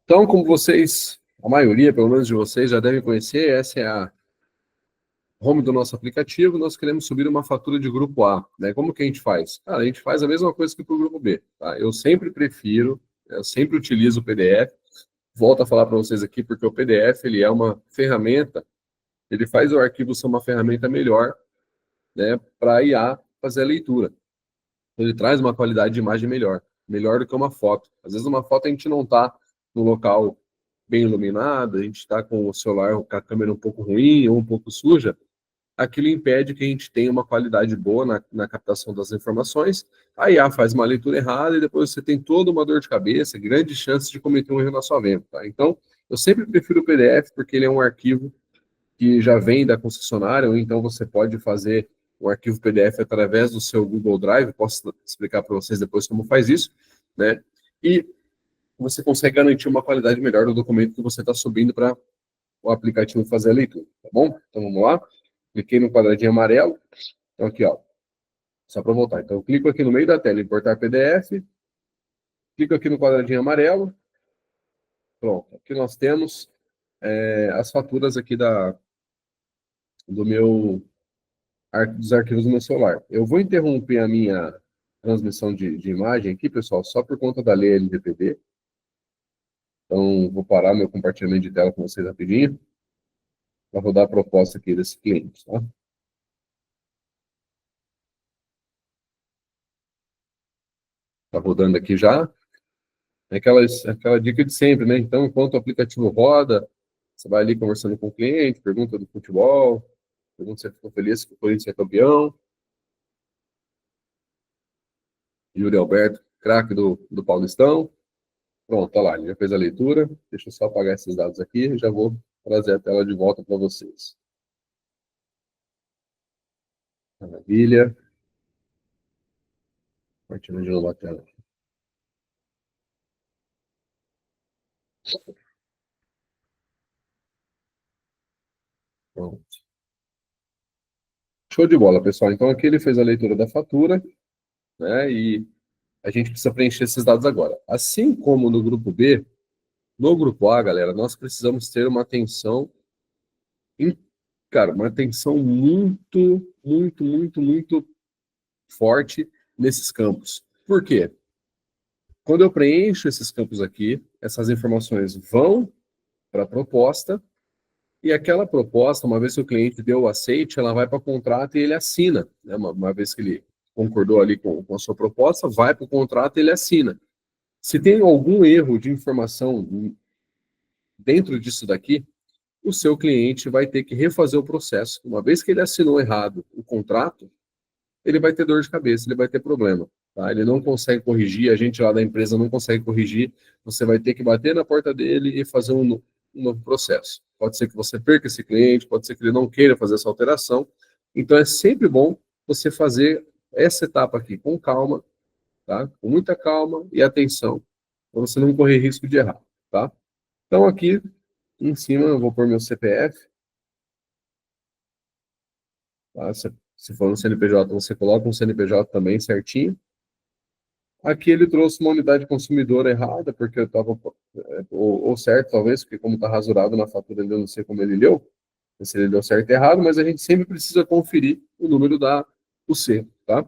Então, como vocês, a maioria, pelo menos de vocês, já devem conhecer, essa é a home do nosso aplicativo. Nós queremos subir uma fatura de grupo A, né? Como que a gente faz? Cara, a gente faz a mesma coisa que para o grupo B, tá? Eu sempre utilizo o PDF. Volto a falar para vocês aqui, porque o PDF, ele é uma ferramenta, ele faz o arquivo ser uma ferramenta melhor, né, para a IA fazer a leitura. Ele traz uma qualidade de imagem melhor do que uma foto. Às vezes uma foto a gente não está no local bem iluminado, a gente está com o celular com a câmera um pouco ruim ou um pouco suja, aquilo impede que a gente tenha uma qualidade boa na captação das informações. A IA faz uma leitura errada e depois você tem toda uma dor de cabeça, grandes chances de cometer um erro na sua venda. Tá? Então, eu sempre prefiro o PDF porque ele é um arquivo que já vem da concessionária, ou então você pode fazer o arquivo PDF através do seu Google Drive, posso explicar para vocês depois como faz isso, né? E você consegue garantir uma qualidade melhor do documento que você está subindo para o aplicativo fazer a leitura, tá bom? Então vamos lá. Cliquei no quadradinho amarelo. Então aqui, ó. Só para voltar. Então eu clico aqui no meio da tela, importar PDF. Clico aqui no quadradinho amarelo. Pronto. Aqui nós temos as faturas aqui dos arquivos do meu celular. Eu vou interromper a minha transmissão de imagem aqui, pessoal, só por conta da lei LGPD. Então, vou parar meu compartilhamento de tela com vocês rapidinho, para rodar a proposta aqui desse cliente, tá? Tá rodando aqui já. É aquela dica de sempre, né? Então, enquanto o aplicativo roda, você vai ali conversando com o cliente, pergunta do futebol, pergunta se ele ficou feliz que o Corinthians é campeão. Yuri Alberto, craque do Paulistão. Pronto, tá lá, ele já fez a leitura. Deixa eu só apagar esses dados aqui e já vou trazer a tela de volta para vocês. Maravilha. Compartilhando de novo a tela. Pronto. Show de bola, pessoal. Então aqui ele fez a leitura da fatura, né? E a gente precisa preencher esses dados agora. Assim como no grupo B, no grupo A, galera, nós precisamos ter uma atenção, cara, uma atenção muito forte nesses campos. Por quê? Quando eu preencho esses campos aqui, essas informações vão para a proposta, e aquela proposta, uma vez que o cliente deu o aceite, ela vai para o contrato e ele assina. Né? Uma vez que ele concordou ali com a sua proposta, vai para o contrato e ele assina. Se tem algum erro de informação dentro disso daqui, o seu cliente vai ter que refazer o processo. Uma vez que ele assinou errado o contrato, ele vai ter dor de cabeça, ele vai ter problema. Tá? Ele não consegue corrigir, a gente lá da empresa não consegue corrigir, você vai ter que bater na porta dele e fazer um novo processo. Pode ser que você perca esse cliente, pode ser que ele não queira fazer essa alteração. Então é sempre bom você fazer essa etapa aqui com calma, tá? Com muita calma e atenção, para você não correr risco de errar, tá? Então aqui em cima eu vou pôr meu CPF, tá? Se for no CNPJ, você coloca um CNPJ também certinho. Aqui ele trouxe uma unidade consumidora errada, porque eu estava, ou certo talvez, porque como está rasurado na fatura, eu não sei como ele leu, se ele deu certo ou errado, mas a gente sempre precisa conferir o número da UC, tá?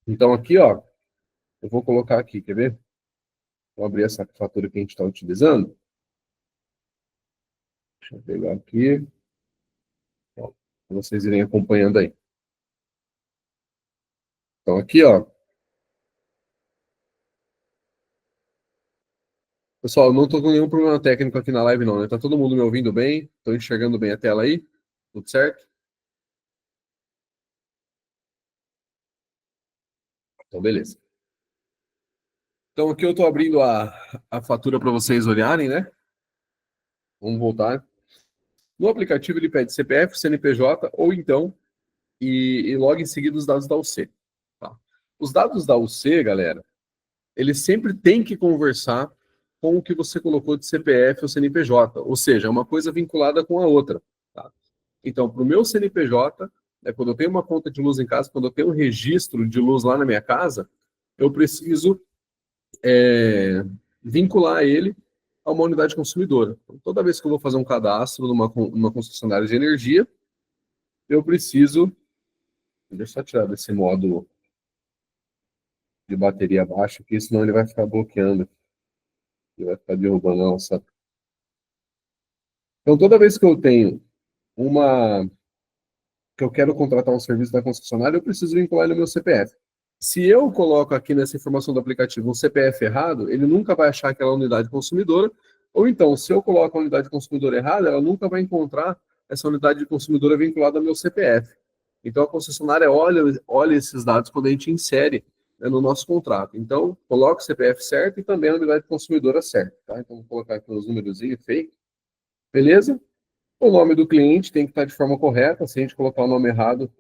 Então aqui, ó, eu vou colocar aqui, quer ver? Vou abrir essa fatura que a gente está utilizando. Deixa eu pegar aqui, para vocês irem acompanhando aí. Então aqui, ó, pessoal, eu não estou com nenhum problema técnico aqui na live, não, né? Tá todo mundo me ouvindo bem? Estou enxergando bem a tela aí? Tudo certo? Então, beleza. Então, aqui eu estou abrindo a fatura para vocês olharem, né? Vamos voltar. No aplicativo, ele pede CPF, CNPJ, ou então, e logo em seguida os dados da UC. Tá? Os dados da UC, galera, eles sempre têm que conversar com o que você colocou de CPF ou CNPJ, ou seja, é uma coisa vinculada com a outra. Tá? Então, para o meu CNPJ, quando eu tenho uma conta de luz em casa, quando eu tenho um registro de luz lá na minha casa, eu preciso vincular ele a uma unidade consumidora. Então, toda vez que eu vou fazer um cadastro numa concessionária de energia, eu preciso... Deixa eu só tirar desse modo de bateria baixa, porque senão ele vai ficar bloqueando. Ele vai ficar derrubando a nossa... Então, toda vez que eu tenho que eu quero contratar um serviço da concessionária, eu preciso vincular ele ao meu CPF. Se eu coloco aqui nessa informação do aplicativo um CPF errado, ele nunca vai achar aquela unidade consumidora, ou então, se eu coloco a unidade consumidora errada, ela nunca vai encontrar essa unidade consumidora vinculada ao meu CPF. Então, a concessionária olha esses dados quando a gente insere, né, no nosso contrato. Então, coloca o CPF certo e também a unidade consumidora certa. Tá? Então, vou colocar aqui os números fake. Beleza? O nome do cliente tem que estar de forma correta. Se a gente colocar o nome errado,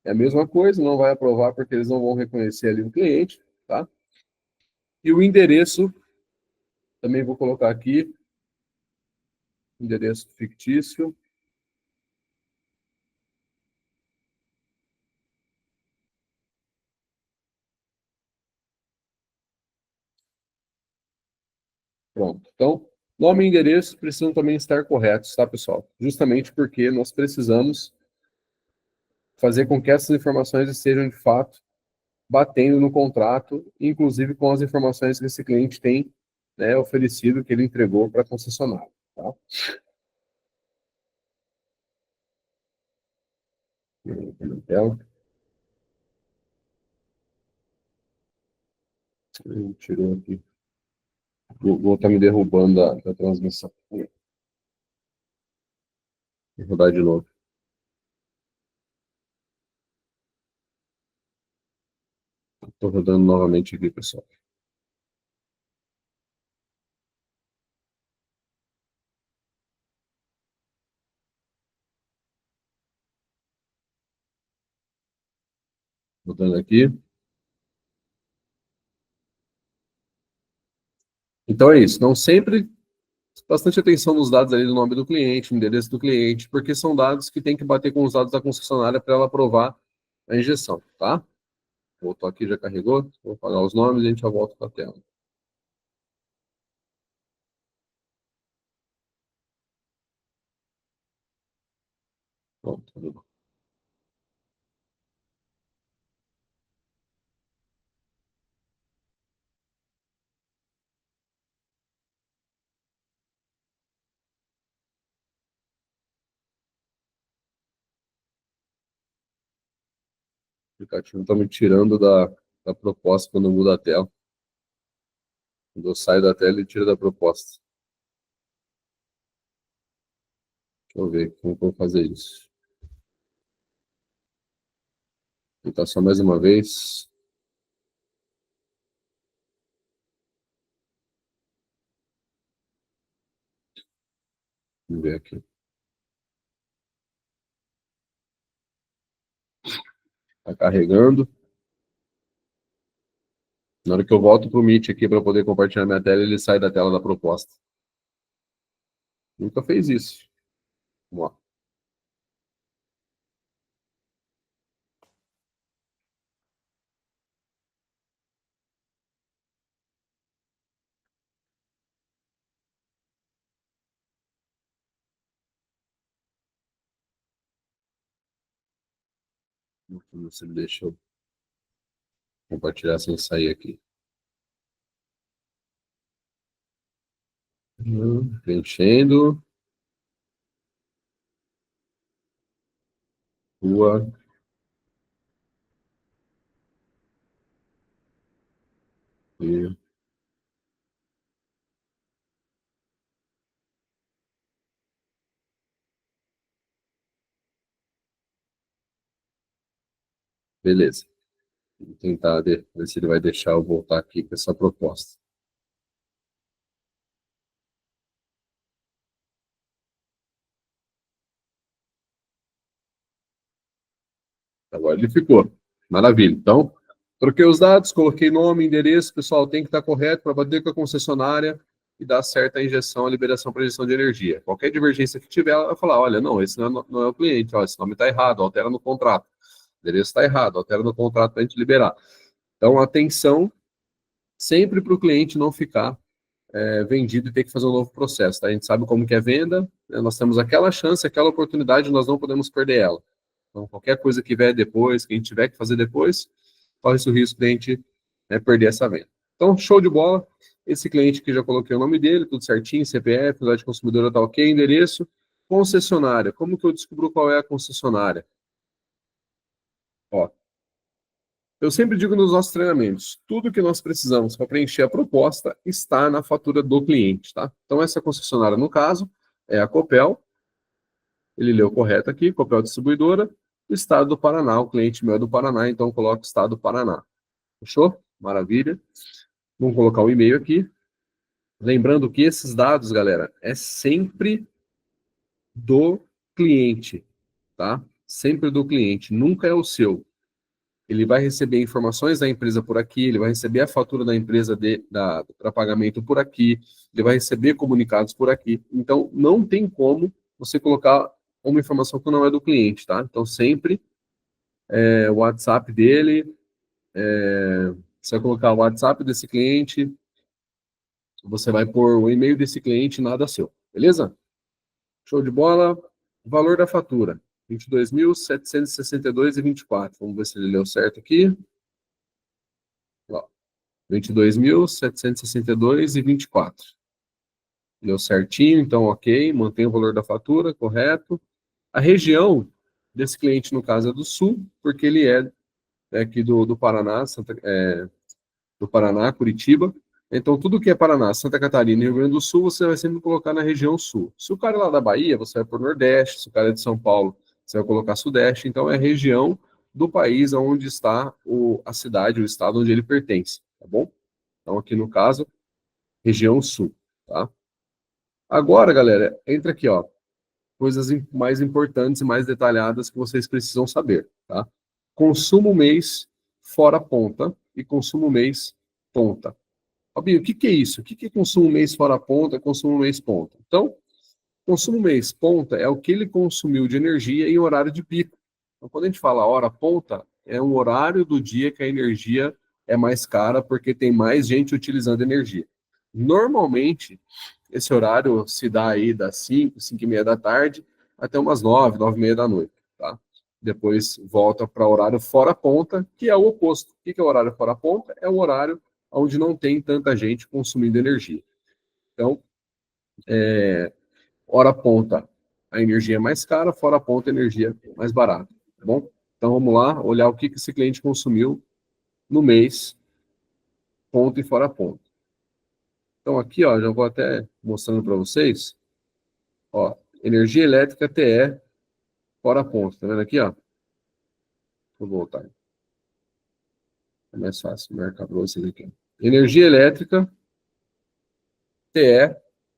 é a mesma coisa, não vai aprovar porque eles não vão reconhecer ali o cliente, tá? E o endereço, também vou colocar aqui, endereço fictício. Pronto. Então, nome e endereço precisam também estar corretos, tá, pessoal? Justamente porque nós precisamos fazer com que essas informações estejam, de fato, batendo no contrato, inclusive com as informações que esse cliente tem, né, oferecido, que ele entregou para a concessionária, tá? Então, tirou aqui. O Google está me derrubando da transmissão. Vou rodar de novo. Estou rodando novamente aqui, pessoal. Rodando aqui. Então é isso. Não sempre bastante atenção nos dados ali do nome do cliente, endereço do cliente, porque são dados que tem que bater com os dados da concessionária para ela aprovar a injeção, tá? Voltou aqui, já carregou. Vou apagar os nomes e a gente já volta para a tela. Pronto. O aplicativo está me tirando da proposta quando eu mudo a tela. Quando eu saio da tela, ele tira da proposta. Deixa eu ver como eu vou fazer isso. Vou tentar só mais uma vez. Vamos ver aqui. Está carregando. Na hora que eu volto para o Meet aqui para poder compartilhar minha tela, ele sai da tela da proposta. Nunca fez isso. Vamos lá. Vamos ver se ele deixa eu compartilhar sem sair aqui. Preenchendo. Rua. E... Beleza. Vou tentar ver se ele vai deixar eu voltar aqui com essa proposta. Agora ele ficou. Maravilha. Então, troquei os dados, coloquei nome, endereço, pessoal, tem que estar correto para bater com a concessionária e dar certa injeção, a liberação para injeção de energia. Qualquer divergência que tiver, ela vai falar, olha, não, esse não é o cliente, ó, esse nome está errado, altera no contrato. O endereço está errado, altera no contrato para a gente liberar. Então, atenção sempre para o cliente não ficar vendido e ter que fazer um novo processo. Tá? A gente sabe como que é venda, né? Nós temos aquela chance, aquela oportunidade, nós não podemos perder ela. Então, qualquer coisa que vier depois, que a gente tiver que fazer depois, corre-se o risco de a gente, né, perder essa venda. Então, show de bola. Esse cliente que já coloquei o nome dele, tudo certinho, CPF, unidade de consumidora tá ok, endereço. Concessionária. Como que eu descubro qual é a concessionária? Ó, eu sempre digo nos nossos treinamentos, tudo que nós precisamos para preencher a proposta está na fatura do cliente, tá? Então, essa concessionária, no caso, é a Copel. Ele leu correto aqui, Copel Distribuidora, o estado do Paraná. O cliente meu é do Paraná, então coloca o estado do Paraná. Fechou? Maravilha. Vamos colocar o e-mail aqui. Lembrando que esses dados, galera, é sempre do cliente, tá? Sempre do cliente, nunca é o seu. Ele vai receber informações da empresa por aqui, ele vai receber a fatura da empresa para pagamento por aqui, ele vai receber comunicados por aqui. Então, não tem como você colocar uma informação que não é do cliente, tá? Então, sempre o WhatsApp dele, você vai colocar o WhatsApp desse cliente, você vai pôr o e-mail desse cliente, nada seu, beleza? Show de bola. Valor da fatura, 22.762,24. Vamos ver se ele leu certo aqui. Ó, 22.762,24. Deu certinho, então ok, mantém o valor da fatura, correto. A região desse cliente, no caso, é do Sul, porque ele é aqui do Paraná, do Paraná, Curitiba. Então, tudo que é Paraná, Santa Catarina e Rio Grande do Sul, você vai sempre colocar na região Sul. Se o cara é lá da Bahia, você vai por Nordeste. Se o cara é de São Paulo, você vai colocar Sudeste. Então, é a região do país onde está a cidade, o estado onde ele pertence, tá bom? Então, aqui no caso, região Sul, tá? Agora, galera, entra aqui, ó, coisas mais importantes e mais detalhadas que vocês precisam saber, tá? Consumo mês fora ponta e consumo mês ponta. Fabinho, o que é isso? O que é consumo mês fora ponta e consumo mês ponta? Então, consumo mês ponta é o que ele consumiu de energia em horário de pico. Então, quando a gente fala hora ponta, é um horário do dia que a energia é mais cara porque tem mais gente utilizando energia. Normalmente, esse horário se dá aí das 5, 5 e meia da tarde, até umas 9, 9 e meia da noite, tá? Depois volta para o horário fora ponta, que é o oposto. O que é o horário fora ponta? É um horário onde não tem tanta gente consumindo energia. Então, hora ponta, a energia é mais cara, fora ponta, a energia é mais barata, tá bom? Então, vamos lá, olhar o que esse cliente consumiu no mês, ponta e fora ponta. Então, aqui, ó, já vou até mostrando para vocês, ó, energia elétrica TE, fora ponta, tá vendo aqui, ó? Vou voltar. É mais fácil marcar para vocês aqui. Energia elétrica TE,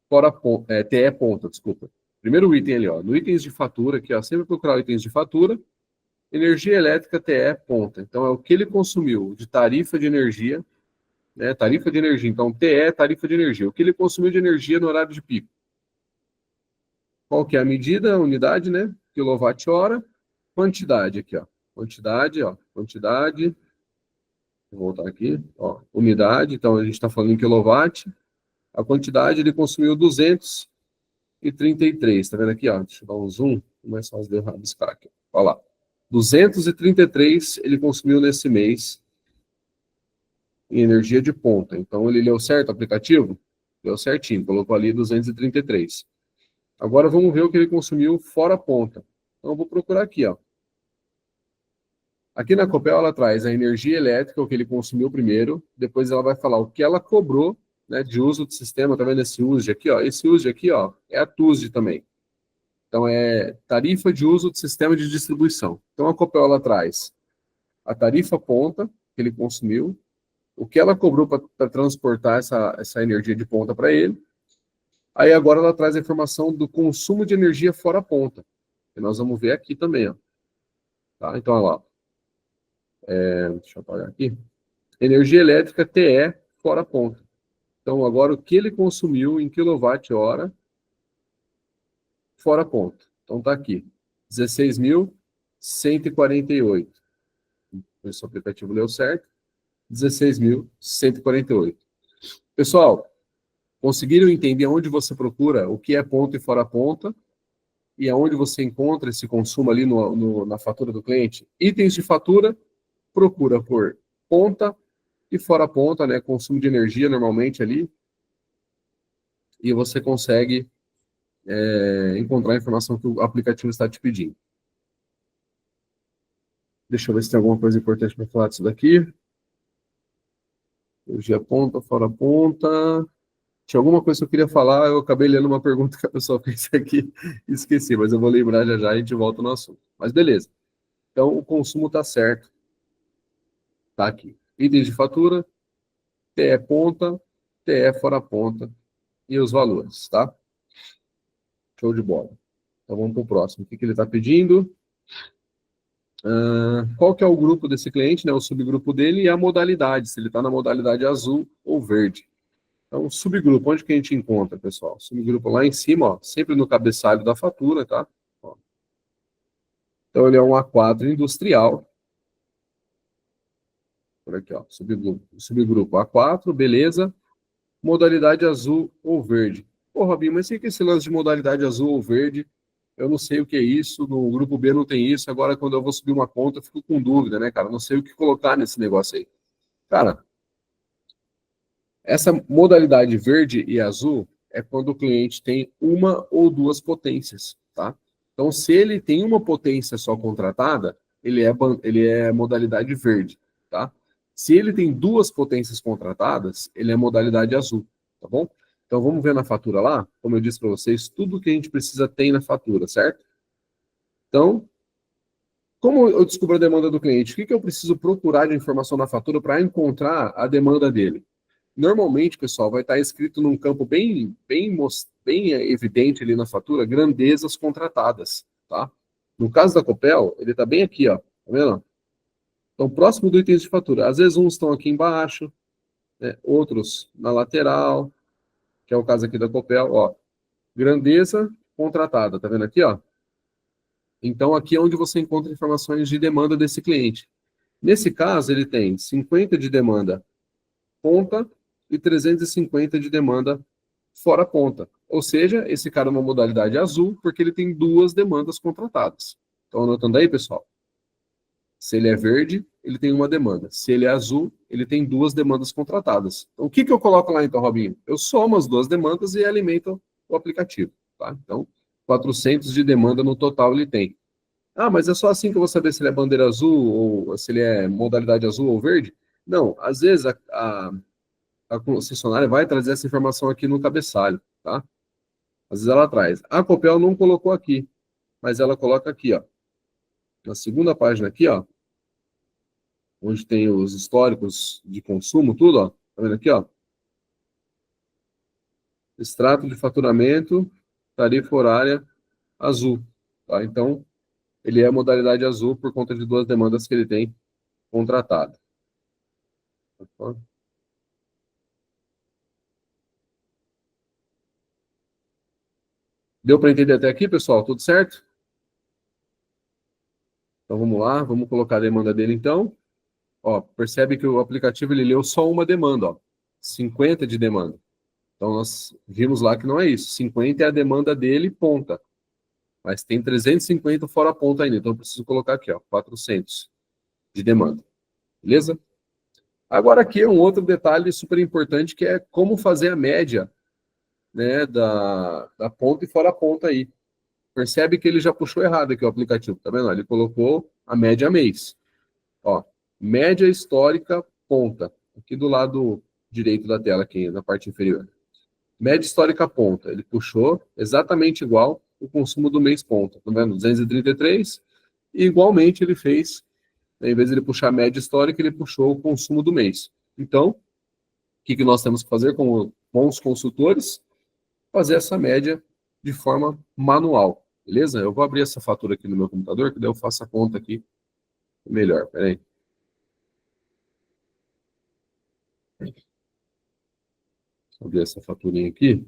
fora ponta, TE ponta, desculpa. Primeiro item ali, ó, no itens de fatura, aqui, ó, sempre procurar itens de fatura, energia elétrica TE ponta. Então, é o que ele consumiu de tarifa de energia, né? Tarifa de energia. Então, TE, tarifa de energia. O que ele consumiu de energia no horário de pico. Qual que é a medida? A unidade, né? Quilowatt-hora. Quantidade aqui, ó. Quantidade, ó. Quantidade. Vou voltar aqui, ó. Unidade. Então, a gente está falando em quilowatt. A quantidade, ele consumiu 233. Tá vendo aqui, ó? Deixa eu dar um zoom. Mais fácil de eu rabiscar aqui. Olha lá. 233 ele consumiu nesse mês em energia de ponta. Então, ele leu certo o aplicativo? Leu certinho, colocou ali 233. Agora, vamos ver o que ele consumiu fora ponta. Então, eu vou procurar aqui, ó. Aqui na Copel, ela traz a energia elétrica, o que ele consumiu primeiro, depois ela vai falar o que ela cobrou, né, de uso do sistema. Tá vendo esse USD aqui, ó? Esse USD aqui, ó, é a TUSD também. Então, é tarifa de uso do sistema de distribuição. Então, a Copel, ela traz a tarifa ponta que ele consumiu, o que ela cobrou para transportar essa energia de ponta para ele. Aí agora ela traz a informação do consumo de energia fora ponta, que nós vamos ver aqui também, ó. Tá? Então, olha lá. Deixa eu apagar aqui. Energia elétrica TE fora ponta. Então, agora o que ele consumiu em quilowatt-hora fora ponta. Então, tá aqui. 16.148. Esse aplicativo leu certo. 16.148. Pessoal, Conseguiram entender onde você procura o que é ponta e fora ponta e aonde você encontra esse consumo ali na fatura do cliente? Itens de fatura, procura por ponta e fora ponta, né? Consumo de energia normalmente ali, e você consegue encontrar a informação que o aplicativo está te pedindo. Deixa eu ver se tem alguma coisa importante para falar disso daqui. Energia ponta, fora ponta. Tinha alguma coisa que eu queria falar, eu acabei lendo uma pergunta que a pessoa fez aqui e esqueci, mas eu vou lembrar já já e a gente volta no assunto. Mas beleza. Então, o consumo está certo. Está aqui. Itens de fatura, TE ponta, TE fora ponta e os valores, tá? Show de bola. Então, vamos para o próximo. O que ele está pedindo? Qual que é o grupo desse cliente, né? O subgrupo dele e a modalidade, se ele está na modalidade azul ou verde. Então, subgrupo, onde que a gente encontra, pessoal? Subgrupo lá em cima, ó, sempre no cabeçalho da fatura, tá? Ó. Então, ele é um A4 industrial. Por aqui, ó, subgrupo A4, beleza. Modalidade azul ou verde. Pô, Robinho, mas o que é esse lance de modalidade azul ou verde? Eu não sei o que é isso, no grupo B não tem isso, agora quando eu vou subir uma conta eu fico com dúvida, né, cara? Não sei o que colocar nesse negócio aí. Cara, essa modalidade verde e azul é quando o cliente tem uma ou duas potências, tá? Então, se ele tem uma potência só contratada, ele é modalidade verde, tá? Se ele tem duas potências contratadas, ele é modalidade azul, tá bom? Então, vamos ver na fatura lá, como eu disse para vocês, tudo que a gente precisa tem na fatura, certo? Então, como eu descubro a demanda do cliente? O que eu preciso procurar de informação na fatura para encontrar a demanda dele? Normalmente, pessoal, vai estar escrito num campo bem evidente ali na fatura, grandezas contratadas, tá? No caso da Copel, ele está bem aqui, ó, tá vendo? Então, próximo do itens de fatura. Às vezes uns estão aqui embaixo, né? Outros na lateral, que é o caso aqui da Copel, ó. Grandeza contratada, tá vendo aqui, ó? Então, aqui é onde você encontra informações de demanda desse cliente. Nesse caso, ele tem 50 de demanda ponta e 350 de demanda fora ponta. Ou seja, esse cara é uma modalidade azul porque ele tem duas demandas contratadas. Estão anotando aí, pessoal? Se ele é verde, ele tem uma demanda. Se ele é azul, ele tem duas demandas contratadas. Então, o que eu coloco lá, então, Robinho? Eu somo as duas demandas e alimento o aplicativo. Tá? Então, 400 de demanda no total ele tem. Ah, mas é só assim que eu vou saber se ele é bandeira azul ou se ele é modalidade azul ou verde? Não, às vezes a concessionária vai trazer essa informação aqui no cabeçalho, tá? Às vezes ela traz. A Copel não colocou aqui, mas ela coloca aqui, ó. Na segunda página aqui, ó, onde tem os históricos de consumo, tudo, ó. Tá vendo aqui, ó? Extrato de faturamento, tarifa horária azul, tá? Então, ele é modalidade azul por conta de duas demandas que ele tem contratado. Tá? Deu para entender até aqui, pessoal? Tudo certo? Então vamos lá, vamos colocar a demanda dele então. Ó, percebe que o aplicativo ele leu só uma demanda, ó. 50 de demanda. Então nós vimos lá que não é isso. 50 é a demanda dele, ponta. Mas tem 350 fora a ponta ainda. Então eu preciso colocar aqui, ó, 400 de demanda. Beleza? Agora aqui é um outro detalhe super importante que é como fazer a média, né, da ponta e fora a ponta aí. Percebe que ele já puxou errado aqui o aplicativo, tá vendo? Ele colocou a média mês. Ó, média histórica ponta, aqui do lado direito da tela, aqui na parte inferior. Média histórica ponta, ele puxou exatamente igual o consumo do mês ponta, tá vendo? 233, e igualmente ele fez, né, em vez de ele puxar a média histórica, ele puxou o consumo do mês. Então, o que nós temos que fazer como bons consultores? Fazer essa média de forma manual, beleza? Eu vou abrir essa fatura aqui no meu computador, que daí eu faço a conta aqui melhor, peraí. Vou abrir essa faturinha aqui.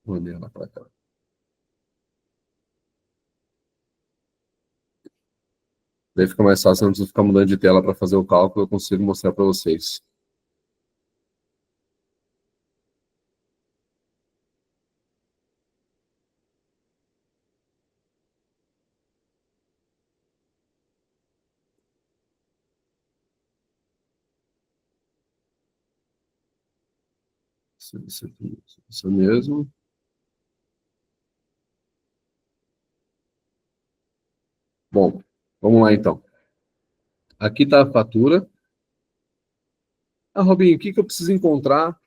Mandei ela para cá. Daí fica mais fácil, não preciso ficar mudando de tela para fazer o cálculo, eu consigo mostrar para vocês. Isso mesmo. Bom, vamos lá então. Aqui está a fatura. Ah, Robinho, o que eu preciso encontrar?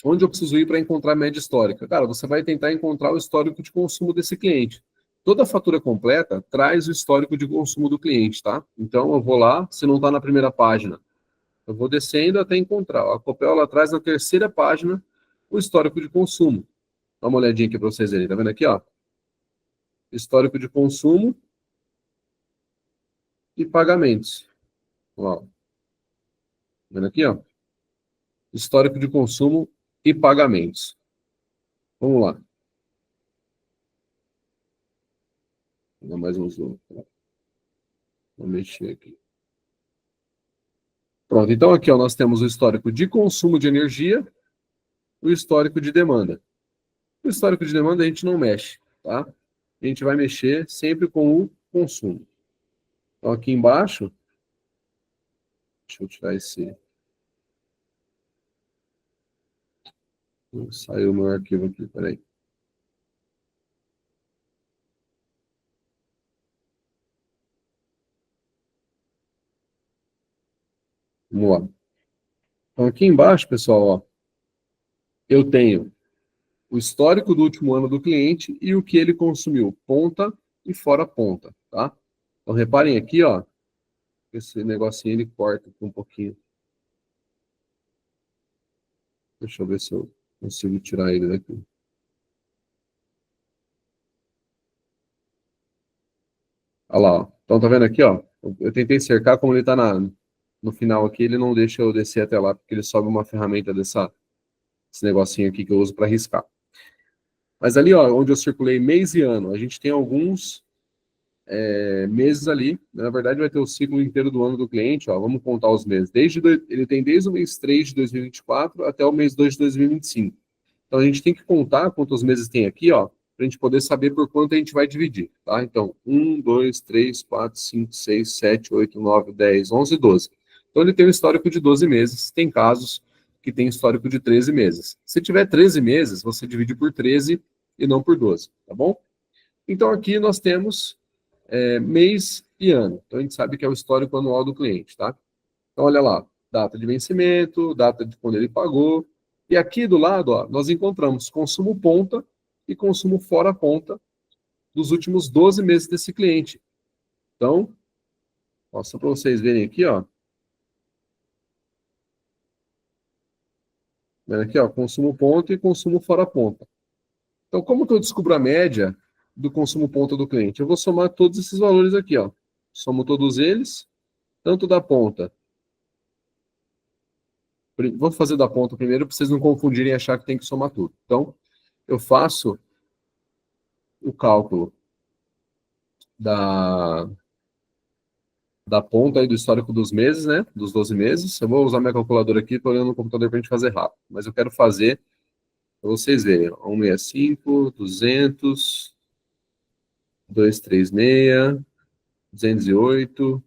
Onde eu preciso ir para encontrar a média histórica? Cara, você vai tentar encontrar o histórico de consumo desse cliente. Toda fatura completa traz o histórico de consumo do cliente, tá? Então eu vou lá, se não está na primeira página, eu vou descendo até encontrar. A Copel ela traz na terceira página o histórico de consumo. Dá uma olhadinha aqui para vocês verem. Tá vendo aqui, ó? Histórico de consumo e pagamentos. Ó, tá vendo aqui, ó? Histórico de consumo e pagamentos. Vamos lá. Vou dar mais um zoom. Vou mexer aqui. Pronto, então aqui ó, nós temos o histórico de consumo de energia, o histórico de demanda. O histórico de demanda a gente não mexe, tá? A gente vai mexer sempre com o consumo. Então aqui embaixo, deixa eu tirar esse. Saiu o meu arquivo aqui, peraí. Vamos lá. Então aqui embaixo, pessoal, ó, eu tenho o histórico do último ano do cliente e o que ele consumiu, ponta e fora ponta, tá? Então reparem aqui, ó, esse negocinho ele corta aqui um pouquinho. Deixa eu ver se eu consigo tirar ele daqui. Olha lá, ó. Então tá vendo aqui, ó? Eu tentei cercar, como ele tá no final aqui, ele não deixa eu descer até lá, porque ele sobe uma ferramenta desse negocinho aqui que eu uso para riscar. Mas ali, ó, onde eu circulei mês e ano, a gente tem alguns meses ali. Na verdade, vai ter o ciclo inteiro do ano do cliente, ó. Vamos contar os meses. Ele tem desde o mês 3 de 2024 até o mês 2 de 2025. Então a gente tem que contar quantos meses tem aqui, ó, para a gente poder saber por quanto a gente vai dividir, tá? Então, 1, 2, 3, 4, 5, 6, 7, 8, 9, 10, 11, 12. Então ele tem um histórico de 12 meses. Tem casos que tem histórico de 13 meses. Se tiver 13 meses, você divide por 13 e não por 12, tá bom? Então aqui nós temos mês e ano. Então a gente sabe que é o histórico anual do cliente, tá? Então olha lá, data de vencimento, data de quando ele pagou. E aqui do lado, ó, nós encontramos consumo ponta e consumo fora ponta dos últimos 12 meses desse cliente. Então, ó, só para vocês verem aqui, ó. Vendo aqui, ó, consumo ponta e consumo fora ponta. Então, como que eu descubro a média do consumo ponta do cliente? Eu vou somar todos esses valores aqui, ó. Somo todos eles, tanto da ponta. Vou fazer da ponta primeiro para vocês não confundirem e achar que tem que somar tudo. Então, eu faço o cálculo da, da ponta aí do histórico dos meses, né? Dos 12 meses. Eu vou usar minha calculadora aqui, estou olhando no computador para a gente fazer rápido. Mas eu quero fazer para vocês verem. 165, 200, 236, 208,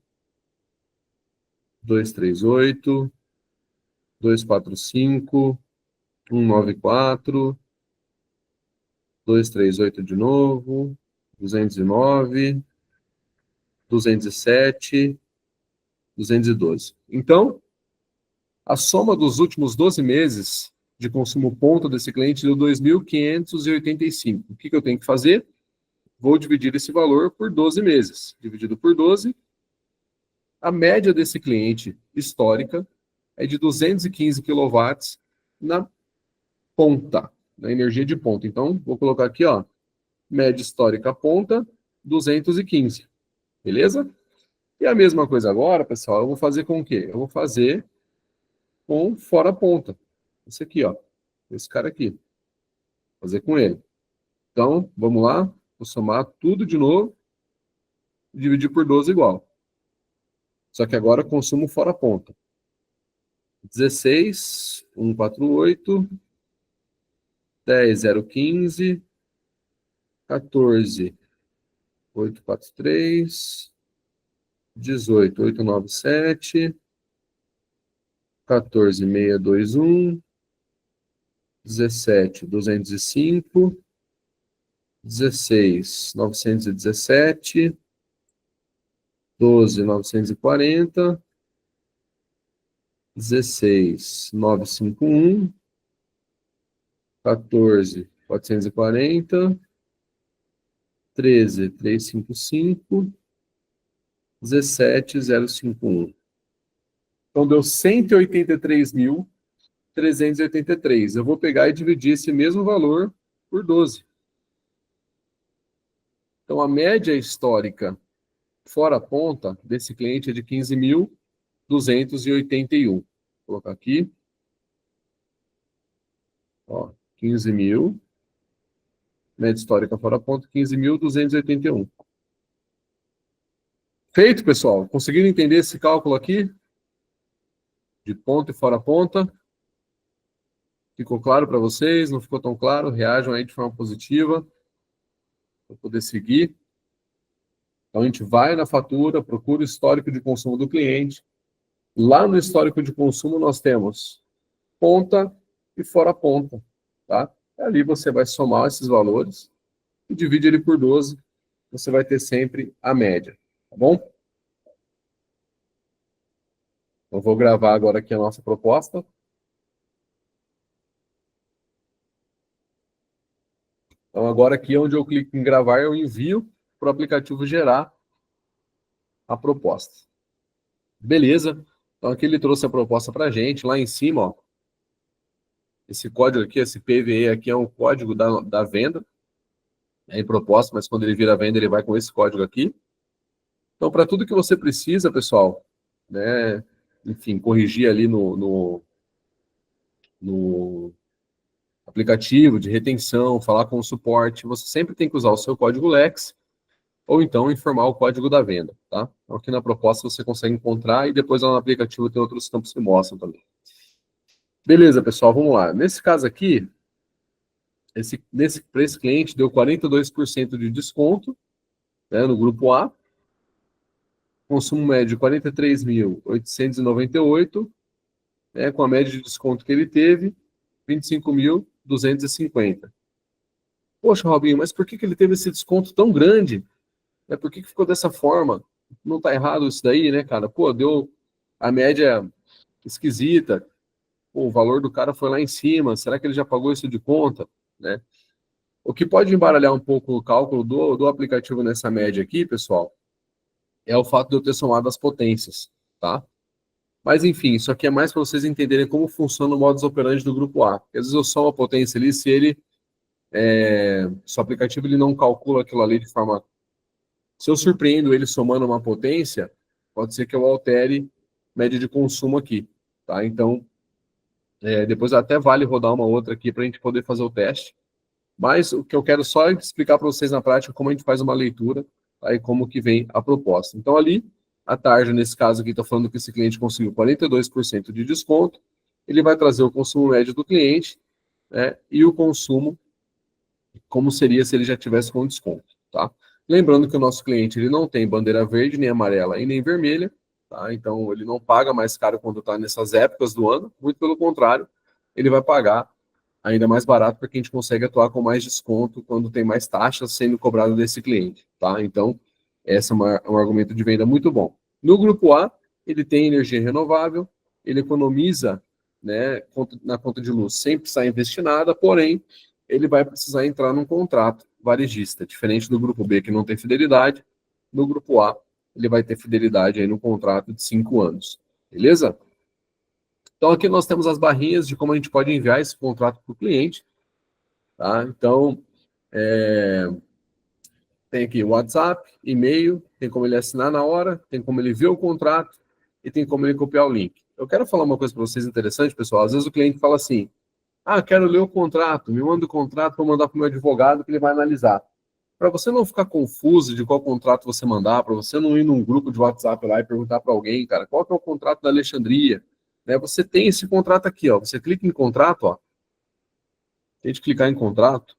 238, 245, 194, 238 de novo, 209, 207, 212. Então, a soma dos últimos 12 meses de consumo ponto desse cliente deu 2.585. O que eu tenho que fazer? Vou dividir esse valor por 12 meses. Dividido por 12, a média desse cliente histórica é de 215 quilowatts na ponta, na energia de ponta. Então, vou colocar aqui, ó, média histórica ponta, 215. Beleza? E a mesma coisa agora, pessoal, eu vou fazer com o quê? Eu vou fazer com fora ponta. Esse aqui, ó. Esse cara aqui. Fazer com ele. Então, vamos lá. Vou somar tudo de novo. dividir por 12 igual. Só que agora consumo fora ponta. 16, 148, 10, 015, 14, 843, 18, 897, 14, 621, 17, 205, 16, 917, 12, 940, 16, 951, 14, 440, 13, 355, 17, 051. Então, deu 183.383. Eu vou pegar e dividir esse mesmo valor por 12. Então, a média histórica fora a ponta desse cliente é de 15.281. Vou colocar aqui. Ó, 15.000. Média histórica fora a ponta, 15.281. Feito, pessoal? Conseguiram entender esse cálculo aqui? De ponta e fora a ponta? Ficou claro para vocês? Não ficou tão claro? Reajam aí de forma positiva para poder seguir. Então, a gente vai na fatura, procura o histórico de consumo do cliente. Lá no histórico de consumo, nós temos ponta e fora ponta. Tá? Ali você vai somar esses valores e divide ele por 12. Você vai ter sempre a média. Tá bom? Eu vou gravar agora aqui a nossa proposta. Então, agora aqui, onde eu clico em gravar, eu envio para o aplicativo gerar a proposta. Beleza? Então, aqui ele trouxe a proposta para a gente. Lá em cima, ó, esse código aqui, esse PVE aqui é um código da venda. É em proposta, mas quando ele vira venda, ele vai com esse código aqui. Então, para tudo que você precisa, pessoal, né, enfim, corrigir ali no aplicativo de retenção, falar com o suporte, você sempre tem que usar o seu código Lex, ou então informar o código da venda, tá? Então, aqui na proposta você consegue encontrar e depois lá no aplicativo tem outros campos que mostram também. Beleza, pessoal, vamos lá. Nesse caso aqui, para esse cliente deu 42% de desconto, né, no grupo A, consumo médio 43.898, né, com a média de desconto que ele teve, 25.250. Poxa, Robinho, mas por que ele teve esse desconto tão grande? Por que ficou dessa forma? Não está errado isso daí, né, cara? Pô, deu a média esquisita. Pô, o valor do cara foi lá em cima. Será que ele já pagou isso de conta? Né? O que pode embaralhar um pouco o cálculo do aplicativo nessa média aqui, pessoal, é o fato de eu ter somado as potências, tá? Mas, enfim, isso aqui é mais para vocês entenderem como funciona o modus operandi do grupo A. Porque, às vezes eu somo a potência ali, se o aplicativo ele não calcula aquilo ali de forma... Se eu surpreendo ele somando uma potência, pode ser que eu altere média de consumo aqui, tá? Então, depois até vale rodar uma outra aqui para a gente poder fazer o teste. Mas o que eu quero só é explicar para vocês na prática como a gente faz uma leitura, tá? E como que vem a proposta. Então, ali, a tarja, nesse caso aqui, está falando que esse cliente conseguiu 42% de desconto. Ele vai trazer o consumo médio do cliente, né, e o consumo, como seria se ele já tivesse com desconto, tá? Lembrando que o nosso cliente ele não tem bandeira verde, nem amarela e nem vermelha, tá? Então, ele não paga mais caro quando está nessas épocas do ano, muito pelo contrário, ele vai pagar ainda mais barato porque a gente consegue atuar com mais desconto quando tem mais taxas sendo cobradas desse cliente, tá? Então, esse é um argumento de venda muito bom. No grupo A, ele tem energia renovável, ele economiza, né, na conta de luz sem precisar investir nada, porém, ele vai precisar entrar num contrato varejista, diferente do grupo B, que não tem fidelidade. No grupo A, ele vai ter fidelidade aí no contrato de 5 anos, beleza? Então, aqui nós temos as barrinhas de como a gente pode enviar esse contrato para o cliente. Tá? Então, tem aqui WhatsApp, e-mail, tem como ele assinar na hora, tem como ele ver o contrato e tem como ele copiar o link. Eu quero falar uma coisa para vocês interessante, pessoal. Às vezes o cliente fala assim, quero ler o contrato, me manda o contrato para mandar para o meu advogado que ele vai analisar. para você não ficar confuso de qual contrato você mandar, para você não ir num grupo de WhatsApp lá e perguntar para alguém, cara, qual que é o contrato da Alexandria? Né, você tem esse contrato aqui, ó. Você clica em contrato, ó. Tem de clicar em contrato.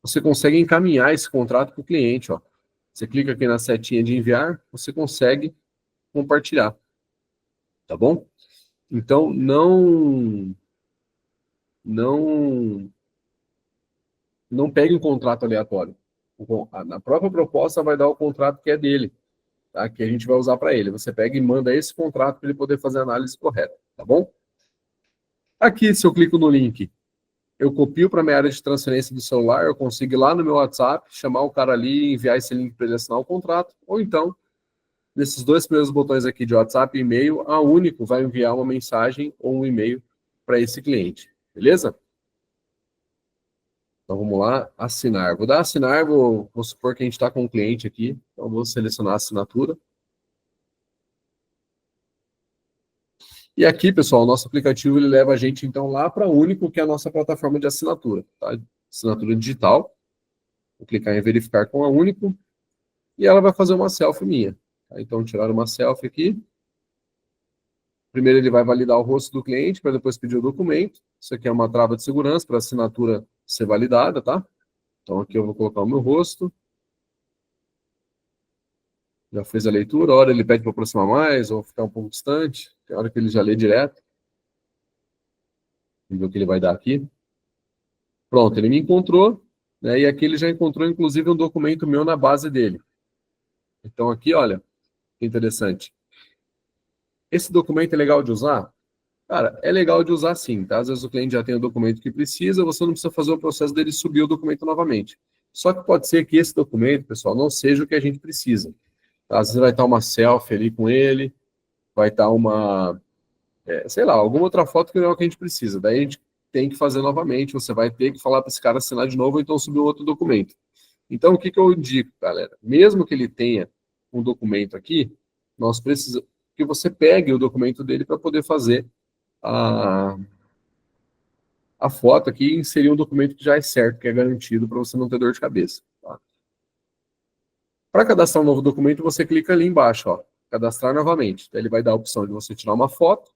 Você consegue encaminhar esse contrato para o cliente, ó. Você clica aqui na setinha de enviar, você consegue compartilhar, tá bom? Então, não pegue um contrato aleatório. Na própria proposta vai dar o contrato que é dele, tá? Que a gente vai usar para ele. Você pega e manda esse contrato para ele poder fazer a análise correta, tá bom? Aqui, se eu clico no link, eu copio para minha área de transferência do celular, eu consigo ir lá no meu WhatsApp, chamar o cara ali, enviar esse link para ele assinar o contrato, ou então, nesses dois primeiros botões aqui de WhatsApp e e-mail, a Único vai enviar uma mensagem ou um e-mail para esse cliente, beleza? Então vamos lá, assinar. Vou dar assinar, vou supor que a gente está com um cliente aqui, então vou selecionar a assinatura. E aqui, pessoal, o nosso aplicativo ele leva a gente então lá para a Único, que é a nossa plataforma de assinatura, tá? Assinatura digital. Vou clicar em verificar com a Único e ela vai fazer uma selfie minha. Tá? Então, tirar uma selfie aqui. Primeiro ele vai validar o rosto do cliente para depois pedir o documento. Isso aqui é uma trava de segurança para a assinatura ser validada, tá? Então aqui eu vou colocar o meu rosto. Já fez a leitura, a hora ele pede para aproximar mais ou ficar um pouco distante. Tem hora que ele já lê direto. Vamos ver o que ele vai dar aqui. Pronto, ele me encontrou, né? E aqui ele já encontrou, inclusive, um documento meu na base dele. Então aqui, olha, que interessante. Esse documento é legal de usar? Cara, é legal de usar sim, tá? Às vezes o cliente já tem o documento que precisa, você não precisa fazer o processo dele subir o documento novamente. Só que pode ser que esse documento, pessoal, não seja o que a gente precisa. Tá? Às vezes vai estar uma selfie ali com ele, vai estar uma, sei lá, alguma outra foto que não é o que a gente precisa. Daí a gente tem que fazer novamente, você vai ter que falar para esse cara assinar de novo ou então subir outro documento. Então, o que que eu indico, galera? Mesmo que ele tenha um documento aqui, nós precisamos que você pegue o documento dele para poder fazer a, a foto aqui e inserir um documento que já é certo, que é garantido para você não ter dor de cabeça. Tá? Para cadastrar um novo documento, você clica ali embaixo, ó, cadastrar novamente. Daí ele vai dar a opção de você tirar uma foto,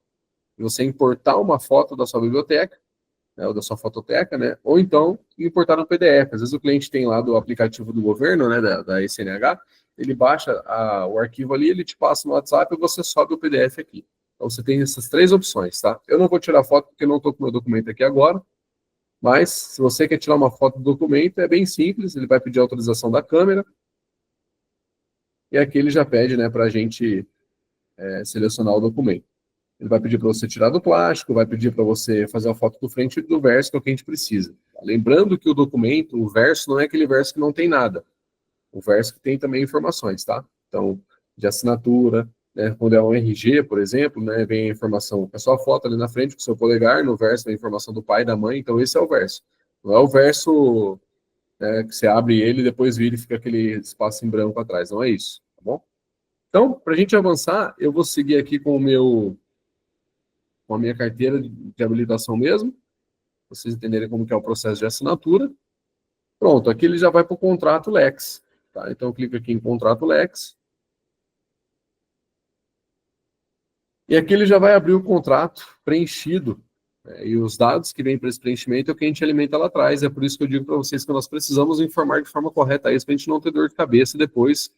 de você importar uma foto da sua biblioteca, né, ou da sua fototeca, né, ou então importar no PDF. Às vezes o cliente tem lá do aplicativo do governo, né, da SNH, ele baixa o arquivo ali, ele te passa no WhatsApp e você sobe o PDF aqui. Então você tem essas três opções, tá? Eu não vou tirar foto porque não estou com o meu documento aqui agora, mas se você quer tirar uma foto do documento, é bem simples, ele vai pedir a autorização da câmera, e aqui ele já pede, né, para a gente selecionar o documento. Ele vai pedir para você tirar do plástico, vai pedir para você fazer a foto do frente e do verso, que é o que a gente precisa. Lembrando que o documento, o verso, não é aquele verso que não tem nada. O verso que tem também informações, tá? Então, de assinatura, né? Quando é um RG, por exemplo, né? Vem a informação, é só a foto ali na frente com o seu polegar, no verso vem a informação do pai e da mãe, então esse é o verso. Não é o verso, né, que você abre ele e depois vira e fica aquele espaço em branco atrás, não é isso, tá bom? Então, para a gente avançar, eu vou seguir aqui com a minha carteira de habilitação mesmo, para vocês entenderem como que é o processo de assinatura. Pronto, aqui ele já vai para o contrato Lex. Tá? Então, eu clico aqui em contrato Lex. E aqui ele já vai abrir o contrato preenchido. Né? E os dados que vêm para esse preenchimento é o que a gente alimenta lá atrás. É por isso que eu digo para vocês que nós precisamos informar de forma correta isso, para a gente não ter dor de cabeça depois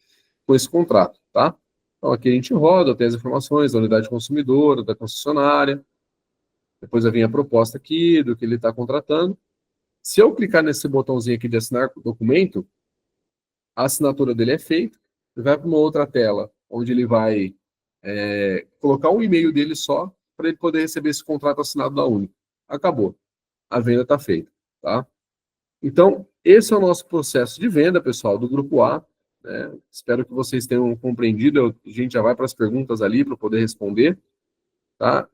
com esse contrato. Tá? Então, aqui a gente roda, tem as informações da unidade consumidora, da concessionária. Depois vai vir a proposta aqui do que ele está contratando. Se eu clicar nesse botãozinho aqui de assinar o documento, a assinatura dele é feita, ele vai para uma outra tela, onde ele vai colocar um e-mail dele só, para ele poder receber esse contrato assinado da Uni. Acabou. A venda está feita. Tá? Então, esse é o nosso processo de venda, pessoal, do Grupo A. Né? Espero que vocês tenham compreendido. A gente já vai para as perguntas ali, para poder responder. Tá?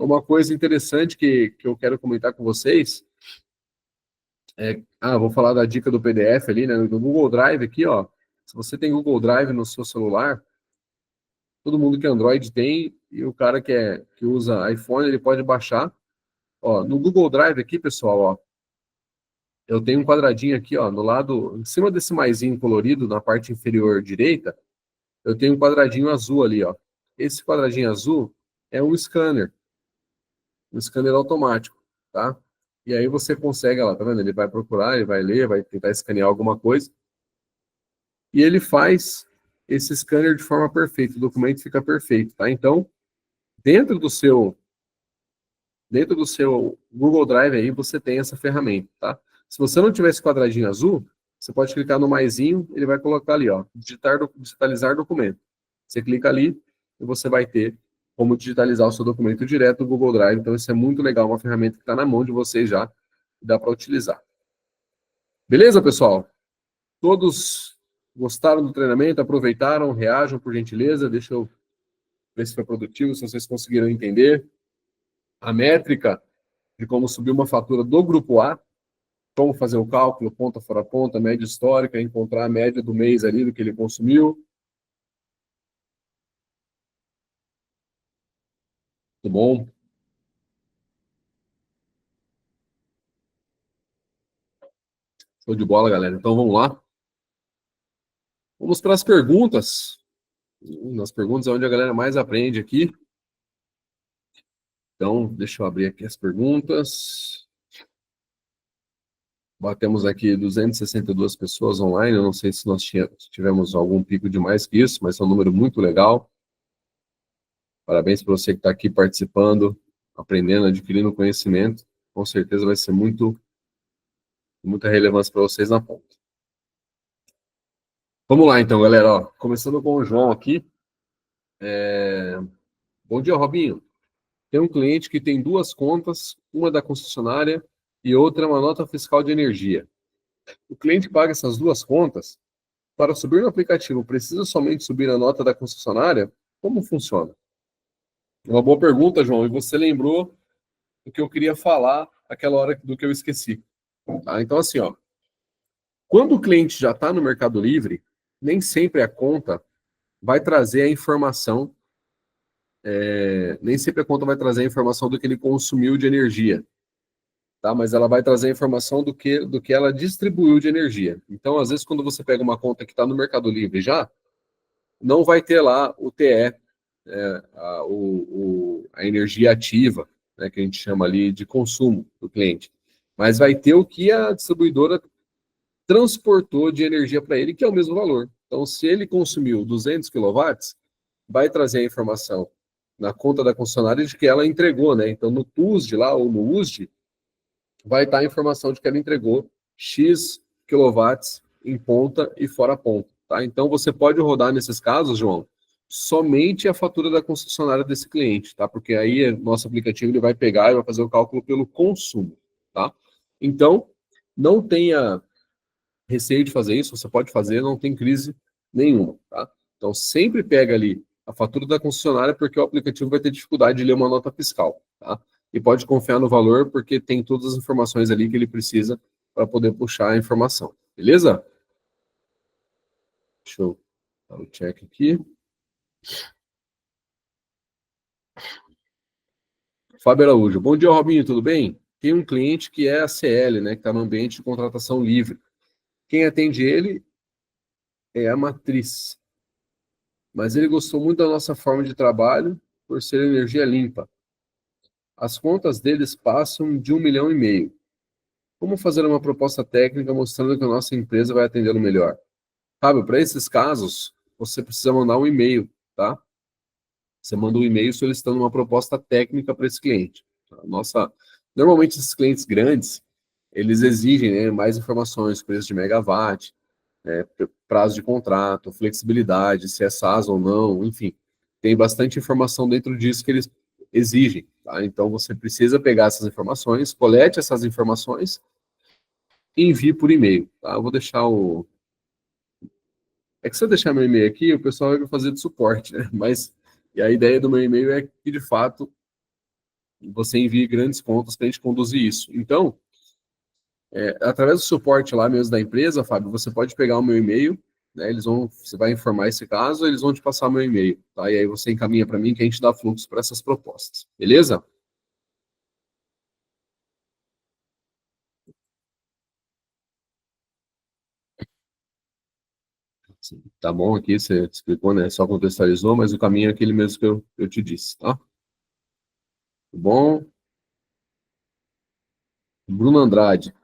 Uma coisa interessante que eu quero comentar com vocês vou falar da dica do PDF ali, né? Do Google Drive aqui, ó. Se você tem Google Drive no seu celular, todo mundo que é Android tem, e o cara que usa iPhone, ele pode baixar. Ó, no Google Drive aqui, pessoal, ó, eu tenho um quadradinho aqui, ó, no lado, em cima desse maisinho colorido, na parte inferior direita, eu tenho um quadradinho azul ali, ó. Esse quadradinho azul é um scanner automático, tá? E aí você consegue, ó lá, tá vendo? Ele vai procurar, ele vai ler, vai tentar escanear alguma coisa, e ele faz esse scanner de forma perfeita, o documento fica perfeito, tá? Então, dentro do seu dentro do seu Google Drive aí você tem essa ferramenta, tá? Se você não tiver esse quadradinho azul, você pode clicar no maisinho, ele vai colocar ali, ó, digitalizar documento. Você clica ali e você vai ter como digitalizar o seu documento direto do Google Drive. Então isso é muito legal, uma ferramenta que está na mão de vocês já, dá para utilizar. Beleza, pessoal? Todos gostaram do treinamento, aproveitaram, reajam por gentileza, deixa eu ver se foi produtivo, se vocês conseguiram entender. A métrica de como subir uma fatura do grupo A, como fazer o cálculo, ponta fora ponta, média histórica, encontrar a média do mês ali do que ele consumiu. Muito bom. Show de bola, galera. Então vamos lá. Vamos para as perguntas. Nas perguntas é onde a galera mais aprende aqui. Então, deixa eu abrir aqui as perguntas. Batemos aqui 262 pessoas online. Eu não sei se nós tivemos algum pico de mais que isso, mas é um número muito legal. Parabéns para você que está aqui participando, aprendendo, adquirindo conhecimento. Com certeza vai ser muita relevância para vocês na ponta. Vamos lá, então, galera. Ó, começando com o João aqui. Bom dia, Robinho. Tem um cliente que tem duas contas, uma da concessionária e outra uma nota fiscal de energia. O cliente paga essas duas contas. Para subir no aplicativo, precisa somente subir a nota da concessionária? Como funciona? Uma boa pergunta, João. E você lembrou do que eu queria falar aquela hora do que eu esqueci. Tá? Então, assim, ó, quando o cliente já está no Mercado Livre, nem sempre a conta vai trazer a informação, nem sempre a conta vai trazer a informação do que ele consumiu de energia, tá? Mas ela vai trazer a informação do que ela distribuiu de energia. Então, às vezes, quando você pega uma conta que está no Mercado Livre já, não vai ter lá o TE, a energia ativa, né, que a gente chama ali de consumo do cliente. Mas vai ter o que a distribuidora transportou de energia para ele, que é o mesmo valor. Então, se ele consumiu 200 quilowatts, vai trazer a informação na conta da concessionária de que ela entregou, né? Então, no TUSD lá, ou no USD, vai estar a informação de que ela entregou X quilowatts em ponta e fora ponta, tá? Então, você pode rodar nesses casos, João, somente a fatura da concessionária desse cliente, tá? Porque aí nosso aplicativo ele vai pegar e vai fazer o cálculo pelo consumo, tá? Então, não tenha receio de fazer isso, você pode fazer, não tem crise nenhuma, tá? Então, sempre pega ali a fatura da concessionária, porque o aplicativo vai ter dificuldade de ler uma nota fiscal, tá? E pode confiar no valor, porque tem todas as informações ali que ele precisa para poder puxar a informação, beleza? Deixa eu dar um check aqui. Fábio Araújo, bom dia, Robinho, tudo bem? Tem um cliente que é a CL, né, que está no ambiente de contratação livre. Quem atende ele é a matriz. Mas ele gostou muito da nossa forma de trabalho por ser energia limpa. As contas deles passam de 1,5 milhão. Como fazer uma proposta técnica mostrando que a nossa empresa vai atendê-lo melhor? Fábio, para esses casos, você precisa mandar um e-mail, tá? Você manda um e-mail solicitando uma proposta técnica para esse cliente. Normalmente, esses clientes grandes, eles exigem, né, mais informações, preço de megawatt, prazo de contrato, flexibilidade, se é SAS ou não, enfim. Tem bastante informação dentro disso que eles exigem, tá? Então, você precisa pegar essas informações, colete essas informações e envie por e-mail, tá? Eu vou deixar o... É que se eu deixar meu e-mail aqui, o pessoal vai fazer de suporte, né? Mas e a ideia do meu e-mail é que, de fato, você envie grandes contas para a gente conduzir isso. Então, através do suporte lá mesmo da empresa, Fábio, você pode pegar o meu e-mail, né? Você vai informar esse caso, eles vão te passar meu e-mail, tá? E aí você encaminha para mim que a gente dá fluxo para essas propostas, beleza? Tá bom aqui, você explicou, né? Só contextualizou, mas o caminho é aquele mesmo que eu te disse, tá? Tá bom? Bruno Andrade.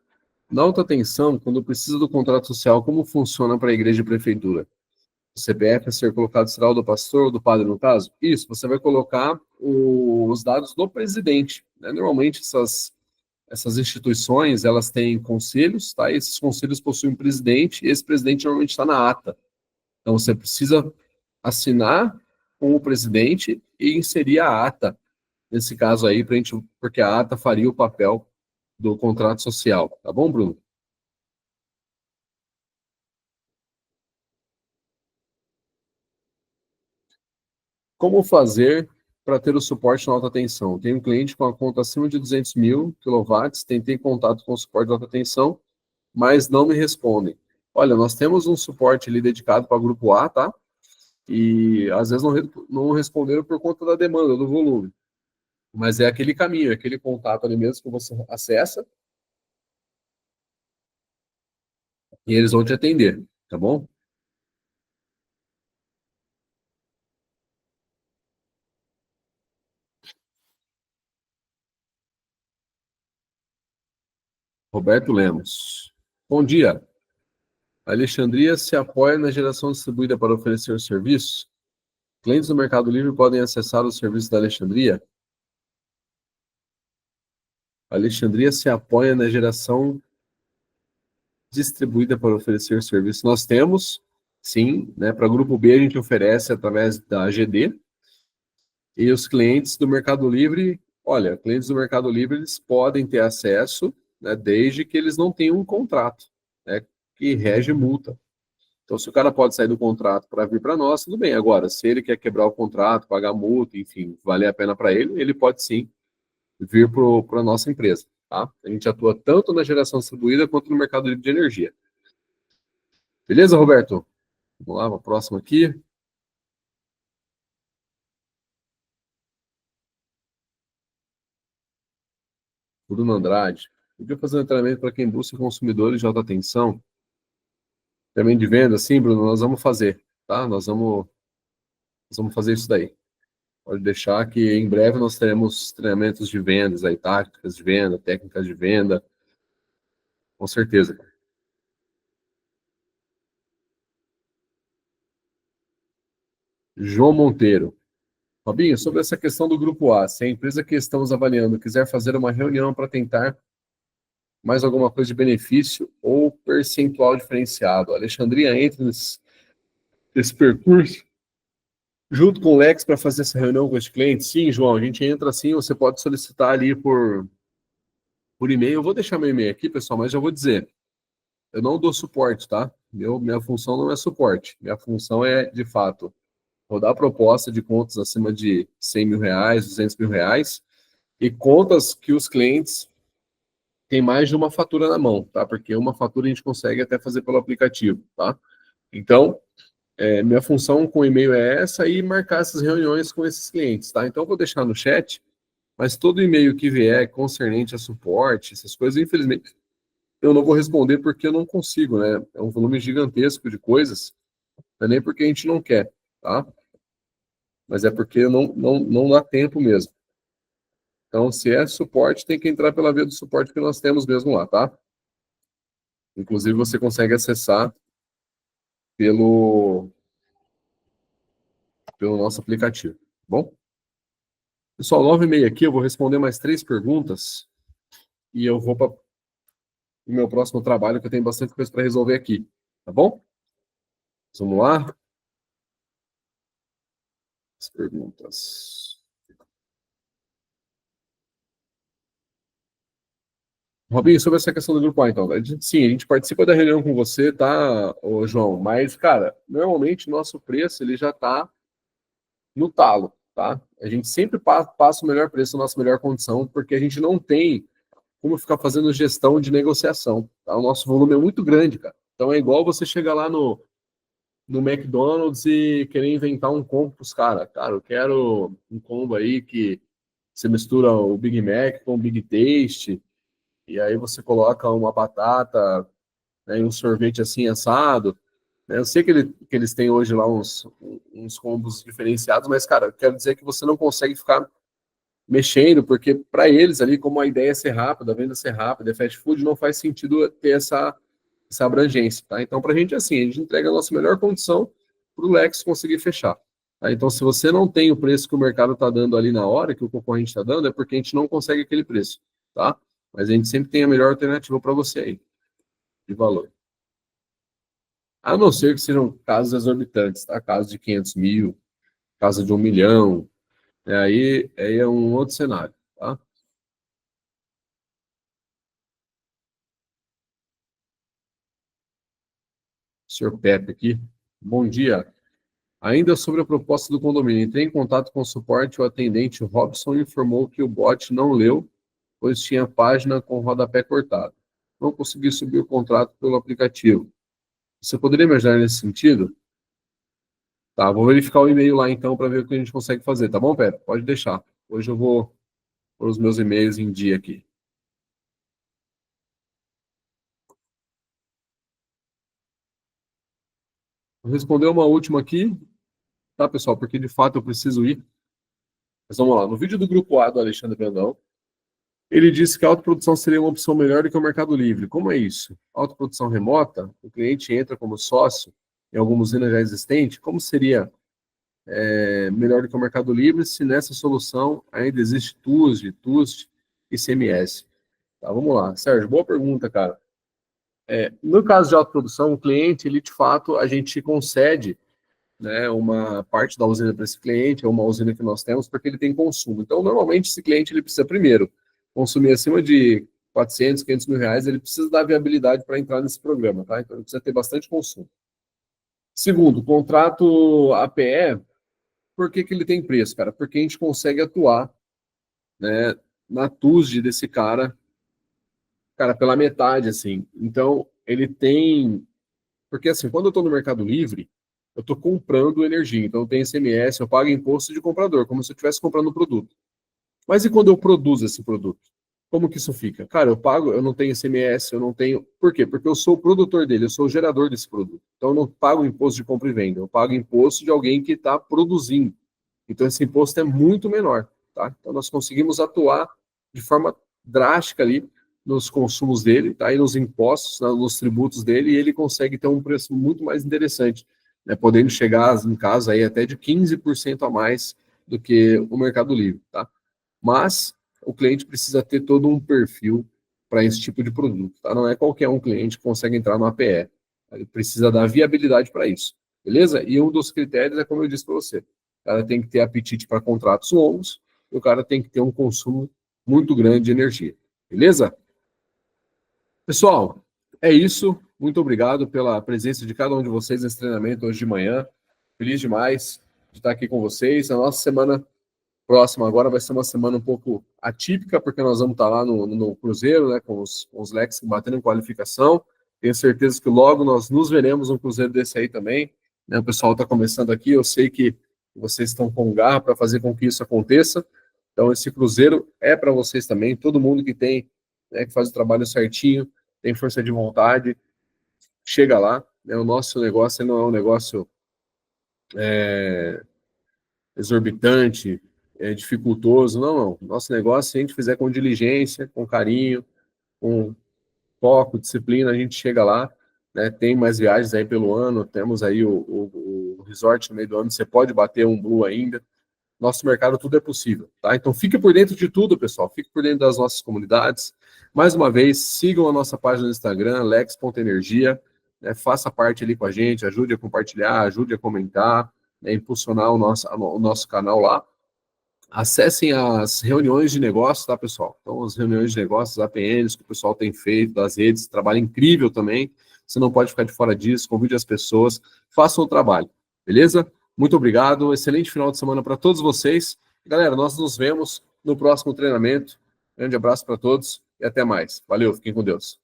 Na alta tensão, quando precisa do contrato social, como funciona para a igreja e prefeitura? O CPF a ser colocado será o do pastor ou do padre, no caso? Isso, você vai colocar os dados do presidente, né? Normalmente, essas instituições, elas têm conselhos, tá? E esses conselhos possuem um presidente, e esse presidente normalmente está na ata. Então, você precisa assinar com o presidente e inserir a ata, nesse caso aí, porque a ata faria o papel do contrato social. Tá bom, Bruno? Como fazer para ter o suporte na alta tensão? Tenho um cliente com a conta acima de 200 mil quilowatts, tentei contato com o suporte de alta tensão, mas não me respondem. Olha, nós temos um suporte ali dedicado para o grupo A, tá? E às vezes não responderam por conta da demanda, do volume. Mas é aquele caminho, é aquele contato ali mesmo que você acessa e eles vão te atender, tá bom? Roberto Lemos. Bom dia. A Alexandria se apoia na geração distribuída para oferecer o serviço? Clientes do Mercado Livre podem acessar o serviço da Alexandria? A Alexandria se apoia na geração distribuída para oferecer serviço. Nós temos, sim, né, para o grupo B a gente oferece através da AGD e os clientes do Mercado Livre, olha, clientes do Mercado Livre eles podem ter acesso, né, desde que eles não tenham um contrato, né, que rege multa. Então, se o cara pode sair do contrato para vir para nós, tudo bem. Agora, se ele quer quebrar o contrato, pagar multa, enfim, valer a pena para ele, ele pode sim vir para a nossa empresa. Tá? A gente atua tanto na geração distribuída quanto no mercado livre de energia. Beleza, Roberto? Vamos lá, para a próxima aqui. Bruno Andrade. Podia fazer um treinamento para quem busca consumidores de alta tensão. Também de venda, sim, Bruno, nós vamos fazer, tá? Nós vamos fazer isso daí. Pode deixar que em breve nós teremos treinamentos de vendas aí, táticas de venda, técnicas de venda, com certeza. João Monteiro. Fabinho, sobre essa questão do grupo A, se a empresa que estamos avaliando quiser fazer uma reunião para tentar mais alguma coisa de benefício ou percentual diferenciado, a Alexandria entra nesse percurso junto com o Lex para fazer essa reunião com os clientes? Sim, João, a gente entra assim, você pode solicitar ali por e-mail. Eu vou deixar meu e-mail aqui, pessoal, mas já vou dizer, eu não dou suporte, tá? Minha função não é suporte, minha função é, de fato, rodar proposta de contas acima de 100 mil reais, 200 mil reais, e contas que os clientes têm mais de uma fatura na mão, tá? Porque uma fatura a gente consegue até fazer pelo aplicativo, tá? Então, minha função com o e-mail é essa e marcar essas reuniões com esses clientes, tá? Então, eu vou deixar no chat, mas todo e-mail que vier concernente a suporte, essas coisas, infelizmente, eu não vou responder porque eu não consigo, né? É um volume gigantesco de coisas, não é nem porque a gente não quer, tá? Mas é porque não dá tempo mesmo. Então, se é suporte, tem que entrar pela via do suporte que nós temos mesmo lá, tá? Inclusive, você consegue acessar pelo, pelo nosso aplicativo, tá bom? Pessoal, 9h30 aqui, eu vou responder mais 3 perguntas e eu vou para o meu próximo trabalho, que eu tenho bastante coisa para resolver aqui, tá bom? Vamos lá? As perguntas. Robinho, sobre essa questão do grupo A, então. Sim, a gente participa da reunião com você, tá, ô, João? Mas, cara, normalmente nosso preço ele já está no talo, tá? A gente sempre passa o melhor preço, a nossa melhor condição, porque a gente não tem como ficar fazendo gestão de negociação, tá? O nosso volume é muito grande, cara. Então é igual você chegar lá no McDonald's e querer inventar um combo pros caras. Cara, eu quero um combo aí que você mistura o Big Mac com o Big Taste, e aí você coloca uma batata, né, e um sorvete assim assado. Eu sei que eles têm hoje lá uns combos diferenciados, mas, cara, eu quero dizer que você não consegue ficar mexendo, porque para eles ali, como a ideia é ser rápida, a venda ser rápida, é fast food, não faz sentido ter essa abrangência, tá? Então, para a gente é assim, a gente entrega a nossa melhor condição para o Lex conseguir fechar. Tá? Então, se você não tem o preço que o mercado está dando ali na hora, que o concorrente está dando, é porque a gente não consegue aquele preço, tá? Mas a gente sempre tem a melhor alternativa para você aí, de valor. A não ser que sejam casos exorbitantes, tá? Casos de 500 mil, caso de 1 milhão, aí é um outro cenário, tá? Senhor Pepe aqui. Bom dia. Ainda sobre a proposta do condomínio, entrei em contato com o suporte, o atendente Robson informou que o bot não leu, pois tinha página com rodapé cortado. Não consegui subir o contrato pelo aplicativo. Você poderia me ajudar nesse sentido? Tá, vou verificar o e-mail lá então para ver o que a gente consegue fazer, tá bom, Pepe? Pode deixar. Hoje eu vou pôr os meus e-mails em dia aqui. Vou responder uma última aqui, tá, pessoal? Porque de fato eu preciso ir. Mas vamos lá. No vídeo do grupo A do Alexandre Brandão, ele disse que a autoprodução seria uma opção melhor do que o Mercado Livre. Como é isso? Autoprodução remota, o cliente entra como sócio em alguma usina já existente, como seria melhor do que o Mercado Livre se nessa solução ainda existe TUSD e CMS? Tá, vamos lá. Sérgio, boa pergunta, cara. No caso de autoprodução, o cliente, ele de fato, a gente concede, né, uma parte da usina para esse cliente, é uma usina que nós temos, porque ele tem consumo. Então, normalmente, esse cliente ele precisa, primeiro, consumir acima de 400, 500 mil reais, ele precisa dar viabilidade para entrar nesse programa, tá? Então, ele precisa ter bastante consumo. Segundo, contrato APE, por que que ele tem preço, cara? Porque a gente consegue atuar, né, na TUSD desse cara, pela metade, assim. Então, ele tem. Porque, assim, quando eu estou no Mercado Livre, eu estou comprando energia. Então, eu tenho ICMS, eu pago imposto de comprador, como se eu estivesse comprando um produto. Mas e quando eu produzo esse produto? Como que isso fica? Cara, eu pago, eu não tenho ICMS, eu não tenho. Por quê? Porque eu sou o produtor dele, eu sou o gerador desse produto. Então, eu não pago imposto de compra e venda, eu pago imposto de alguém que está produzindo. Então, esse imposto é muito menor, tá? Então, nós conseguimos atuar de forma drástica ali nos consumos dele, tá? E nos impostos, nos tributos dele, e ele consegue ter um preço muito mais interessante, né? Podendo chegar, em caso, aí até de 15% a mais do que o Mercado Livre, tá? Mas o cliente precisa ter todo um perfil para esse tipo de produto, tá? Não é qualquer um cliente que consegue entrar no APE. Ele precisa dar viabilidade para isso, beleza? E um dos critérios é como eu disse para você, o cara tem que ter apetite para contratos longos e o cara tem que ter um consumo muito grande de energia, beleza? Pessoal, é isso. Muito obrigado pela presença de cada um de vocês nesse treinamento hoje de manhã. Feliz demais de estar aqui com vocês. A nossa semana próxima agora vai ser uma semana um pouco atípica, porque nós vamos estar lá no Cruzeiro, né, com os Lex batendo em qualificação. Tenho certeza que logo nós nos veremos um Cruzeiro desse aí também. Né, o pessoal está começando aqui, eu sei que vocês estão com garra para fazer com que isso aconteça. Então, esse Cruzeiro é para vocês também. Todo mundo que tem, né, que faz o trabalho certinho, tem força de vontade, chega lá. Né, o nosso negócio não é um negócio exorbitante, dificultoso. Não, não. Nosso negócio, se a gente fizer com diligência, com carinho, com foco, disciplina, a gente chega lá. Né? Tem mais viagens aí pelo ano, temos aí o resort no meio do ano, você pode bater um Blue ainda. Nosso mercado, tudo é possível, tá? Então, fique por dentro de tudo, pessoal. Fique por dentro das nossas comunidades. Mais uma vez, sigam a nossa página no Instagram, lex.energia. Né? Faça parte ali com a gente, ajude a compartilhar, ajude a comentar, né? Impulsionar o nosso canal lá. Acessem as reuniões de negócios, tá, pessoal? Então, as reuniões de negócios, APNs, que o pessoal tem feito, das redes, trabalho incrível também. Você não pode ficar de fora disso, convide as pessoas, façam o trabalho, beleza? Muito obrigado, excelente final de semana para todos vocês. Galera, nós nos vemos no próximo treinamento. Grande abraço para todos e até mais. Valeu, fiquem com Deus.